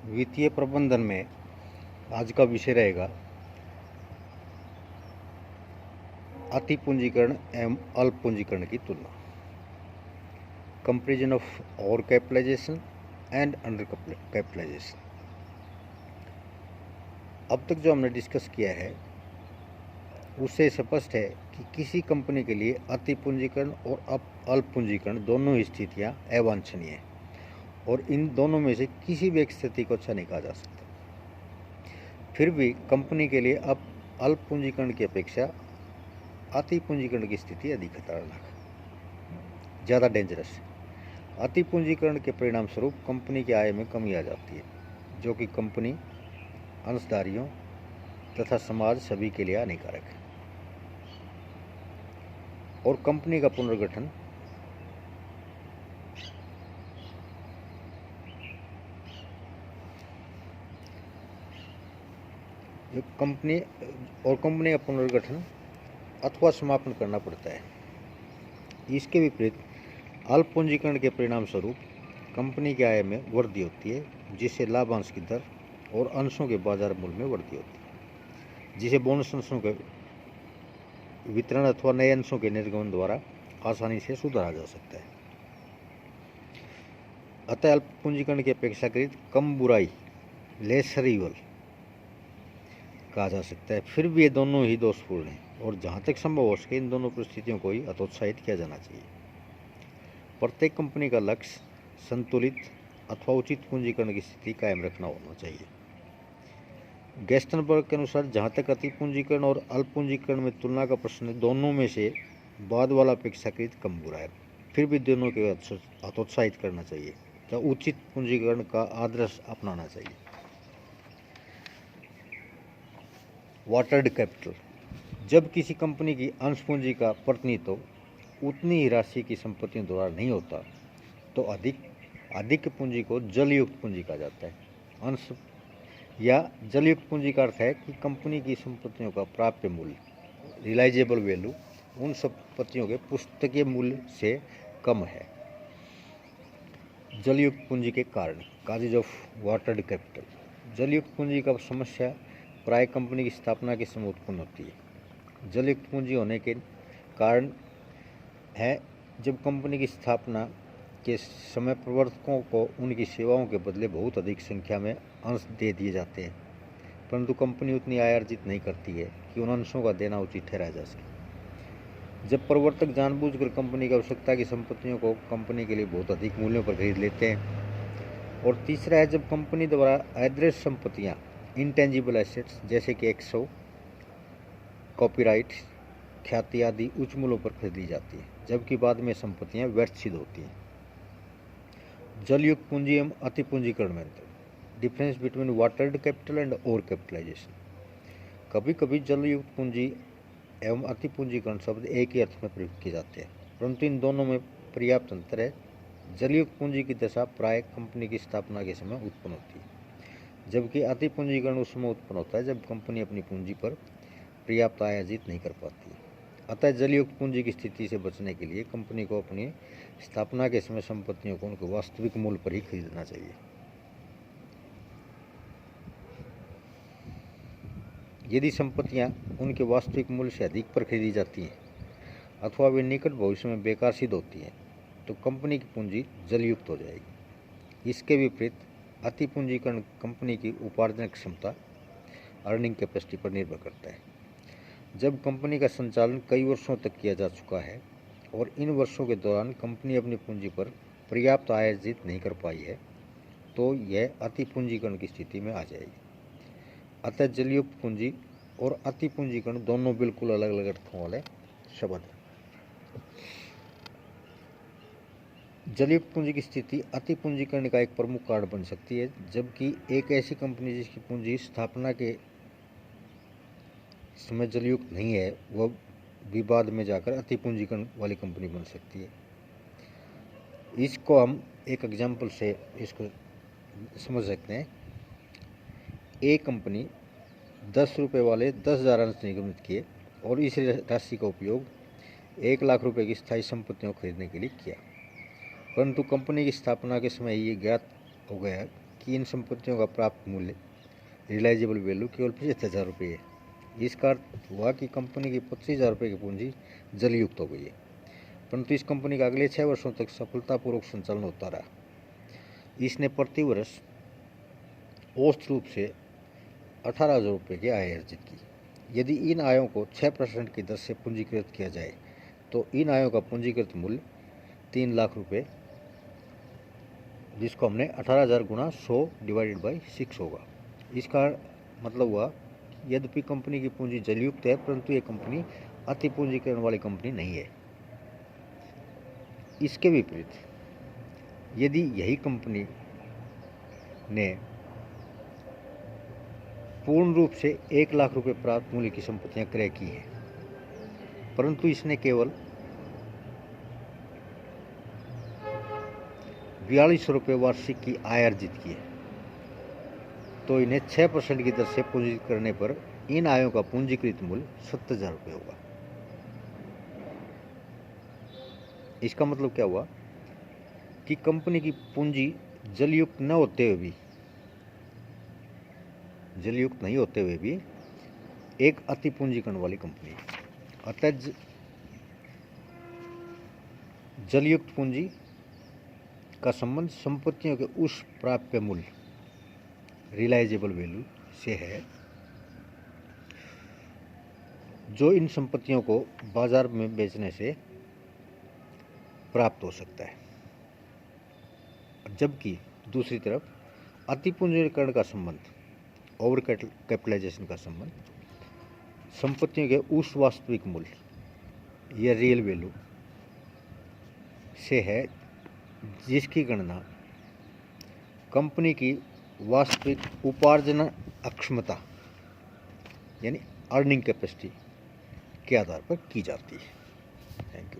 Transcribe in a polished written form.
वित्तीय प्रबंधन में आज का विषय रहेगा अति पूंजीकरण एवं अल्प पूंजीकरण की तुलना, comparison of over capitalization and under capitalization. अब तक जो हमने डिस्कस किया है उससे स्पष्ट है कि किसी कंपनी के लिए अति पूंजीकरण और अल्प पूंजीकरण दोनों ही स्थितियाँ अवांछनीय हैं और इन दोनों में से किसी भी एक स्थिति को अच्छा नहीं कहा जा सकता। फिर भी कंपनी के लिए अब अल्प पूंजीकरण की अपेक्षा अति पूंजीकरण की स्थिति अधिक खतरनाक, ज़्यादा डेंजरस है। अति पूंजीकरण के परिणाम स्वरूप कंपनी की आय में कमी आ जाती है, जो कि कंपनी, अंशधारियों तथा समाज सभी के लिए हानिकारक है। और कंपनी का पुनर्गठन कंपनी का पुनर्गठन अथवा समापन करना पड़ता है। इसके विपरीत अल्प पूंजीकरण के परिणाम स्वरूप कंपनी की आय में वृद्धि होती है, जिससे लाभांश की दर और अंशों के बाजार मूल्य में वृद्धि होती है, जिसे बोनस अंशों के वितरण अथवा नए अंशों के निर्गमन द्वारा आसानी से सुधारा जा सकता है। अतः अल्प पूंजीकरण की अपेक्षाकृत कम बुराई, लेसर ईवल कहा जा सकता है। फिर भी ये दोनों ही दोषपूर्ण हैं और जहाँ तक संभव हो सके इन दोनों परिस्थितियों को ही हतोत्साहित किया जाना चाहिए। प्रत्येक कंपनी का लक्ष्य संतुलित अथवा उचित पूंजीकरण की स्थिति कायम रखना होना चाहिए। गेस्टनबर्ग के अनुसार जहाँ तक अति पूंजीकरण और अल्प पूंजीकरण में तुलना का प्रश्न है, दोनों में से बाद वाला अपेक्षाकृत कम बुरा है। फिर भी दोनों को हतोत्साहित करना चाहिए, तो उचित पूंजीकरण का आदर्श अपनाना चाहिए। वाटर्ड कैपिटल, जब किसी कंपनी की अंश पूंजी का प्रतिनिधित्व उतनी ही राशि की संपत्तियों द्वारा नहीं होता तो अधिक पूंजी को जलयुक्त पूंजी कहा जाता है। अंश या जलयुक्त पूंजी का अर्थ है कि कंपनी की संपत्तियों का प्राप्य मूल्य, रिलाइजेबल वैल्यू, उन संपत्तियों के पुस्तकीय मूल्य से कम है। जलयुक्त पूंजी के कारण, काजेज ऑफ वाटर्ड कैपिटल, जलयुक्त पूंजी का समस्या प्राय कंपनी की स्थापना के समय उत्पन्न होती है। जलयुक्त पूंजी होने के कारण है जब कंपनी की स्थापना के समय प्रवर्तकों को उनकी सेवाओं के बदले बहुत अधिक संख्या में अंश दे दिए जाते हैं, परंतु कंपनी उतनी आय अर्जित नहीं करती है कि उन अंशों का देना उचित ठहराया जा सके। जब प्रवर्तक जानबूझकर कंपनी की आवश्यकता की संपत्तियों को कंपनी के लिए बहुत अधिक मूल्यों पर खरीद लेते हैं। और तीसरा है जब कंपनी द्वारा अदृश्य संपत्तियाँ, इंटेंजिबल एसेट्स जैसे कि एक्सो, कॉपीराइट, ख्याति आदि उच्च मूल्यों पर खरीदी जाती है, जबकि बाद में संपत्तियां व्यर्थ सिद्ध होती हैं। जलयुक्त पूंजी एवं अति पूंजीकरण में अंतर, difference between watered capital and over capitalization. कभी कभी जलयुक्त पूंजी एवं अति पूंजीकरण शब्द एक ही अर्थ में प्रयोग किए जाते हैं, परंतु इन दोनों में पर्याप्त अंतर है। जलयुक्त पूंजी की दशा प्राय कंपनी की स्थापना के समय उत्पन्न होती है, जबकि अति पूंजीकरण उस समय उत्पन्न होता है जब कंपनी अपनी पूंजी पर पर्याप्त आय अर्जित नहीं कर पाती है। अतः जलयुक्त पूंजी की स्थिति से बचने के लिए कंपनी को अपनी स्थापना के समय संपत्तियों को उनके वास्तविक मूल्य पर ही खरीदना चाहिए। यदि संपत्तियां उनके वास्तविक मूल्य से अधिक पर खरीदी जाती हैं अथवा वे निकट भविष्य में बेकार सिद्ध होती हैं तो कंपनी की पूंजी जलयुक्त हो जाएगी। इसके विपरीत अति पूंजीकरण कंपनी की उपार्जन क्षमता, अर्निंग कैपेसिटी पर निर्भर करता है। जब कंपनी का संचालन कई वर्षों तक किया जा चुका है और इन वर्षों के दौरान कंपनी अपनी पूंजी पर पर्याप्त आय अर्जित नहीं कर पाई है तो यह अति पूंजीकरण की स्थिति में आ जाएगी। अतः जलयुक्त पूंजी और अति पूंजीकरण दोनों बिल्कुल अलग अलग अर्थों वाले शब्द हैं। जलयुक्त पूंजी की स्थिति अति पूंजीकरण का एक प्रमुख कारण बन सकती है, जबकि एक ऐसी कंपनी जिसकी पूंजी स्थापना के समय जलयुक्त नहीं है वह विवाद में जाकर अति पूंजीकरण वाली कंपनी बन सकती है। इसको हम एक एग्जाम्पल से इसको समझ सकते हैं। एक कंपनी 10 रुपये वाले 10,000 अंश निगमित किए और इस राशि का उपयोग 1 लाख रुपए की स्थायी संपत्तियों को खरीदने के लिए किया, परंतु कंपनी की स्थापना के समय ये ज्ञात हो गया कि इन संपत्तियों का प्राप्त मूल्य रियलाइजेबल वैल्यू केवल 75,000 रुपये है। इसका अर्थ हुआ कि कंपनी की 25,000 रुपये की पूंजी जलयुक्त हो गई है, परंतु इस कंपनी का अगले 6 वर्षों तक सफलतापूर्वक संचालन होता रहा। इसने प्रति वर्ष औसत रूप से 18,000 रुपये की आय अर्जित की। यदि इन आयों को 6% की दर से पूंजीकृत किया जाए तो इन आयों का पूंजीकृत मूल्य 3 लाख रुपये, जिसको हमने 18,000 गुणा 100 डिवाइडेड बाई 6 होगा। इसका मतलब हुआ यद्यपि कंपनी की पूंजी जलयुक्त है, परंतु ये कंपनी अति पूंजीकरण वाली कंपनी नहीं है। इसके विपरीत यदि यही कंपनी ने पूर्ण रूप से 1 लाख रुपये प्राप्त मूल्य की संपत्तियां क्रय की हैं, परंतु इसने केवल 4200 रुपये वार्षिक की आय अर्जित की है, तो इन्हें 6% की दर से पूंजीकृत करने पर इन आयों का पूंजीकृत मूल्य 70,000 रुपये होगा। इसका मतलब क्या हुआ कि कंपनी की पूंजी जलयुक्त नहीं होते हुए भी एक अति पूंजीकरण वाली कंपनी है। अतः जलयुक्त पूंजी का संबंध संपत्तियों के उस प्राप्य मूल्य रियलाइजेबल वैल्यू से है जो इन संपत्तियों को बाजार में बेचने से प्राप्त हो सकता है, जबकि दूसरी तरफ अति पूंजीकरण का संबंध, ओवर कैपिटलाइजेशन का संबंध संपत्तियों के उस वास्तविक मूल्य या रियल वैल्यू से है जिसकी गणना कंपनी की वास्तविक उपार्जन अक्षमता यानी अर्निंग कैपेसिटी के आधार पर की जाती है। Thank you.